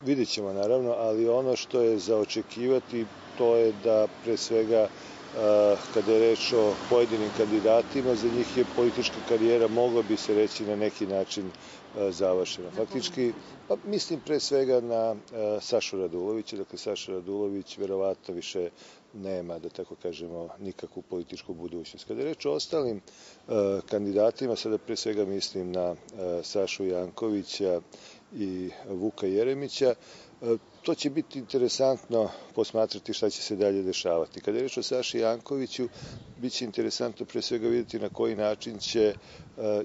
vidjet ćemo naravno, ali ono što je za očekivati to je da pre svega kada je reč o pojedinim kandidatima, za njih je politička karijera, mogla bi se reći, na neki način završena. Faktički, mislim pre svega na Sašu Radulovića. Dakle, Saša Radulović verovatno više nema, da tako kažemo, nikakvu političku budućnost. Kada je reč o ostalim kandidatima, sada pre svega mislim na Sašu Jankovića i Vuka Jeremića, to će biti interesantno posmatrati šta će se dalje dešavati. Kada je reč o Saši Jankoviću, bit će interesantno pre svega vidjeti na koji način će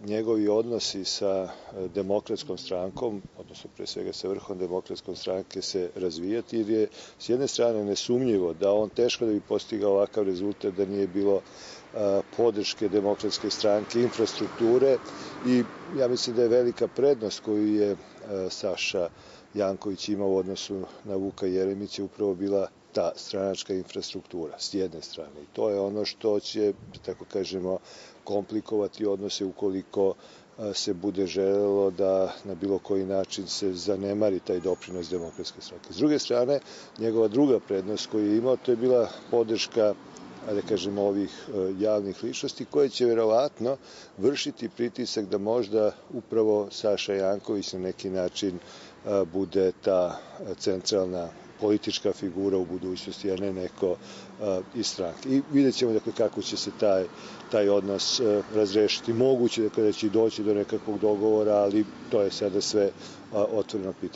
njegovi odnosi sa Demokratskom strankom, odnosno pre svega sa vrhom Demokratske stranke, se razvijati, jer je s jedne strane nesumnjivo da on teško da bi postigao ovakav rezultat da nije bilo podrške Demokratske stranke, infrastrukture, i ja mislim da je velika prednost koju je Saša Janković imao u odnosu na Vuka Jeremića upravo bila ta stranačka infrastruktura s jedne strane. I to je ono što će, da tako kažemo, komplikovati odnose ukoliko se bude želelo da na bilo koji način se zanemari taj doprinos Demokratske stranke. S druge strane, njegova druga prednost koju je imao, to je bila podrška, da kažemo, ovih javnih ličnosti, koje će verovatno vršiti pritisak da možda upravo Saša Janković na neki način bude ta centralna politička figura u budućnosti, a ne neko iz stranke. I vidjet ćemo, dakle, kako će se taj odnos razrešiti. Moguće da će doći do nekakvog dogovora, ali to je sada sve otvoreno pitanje.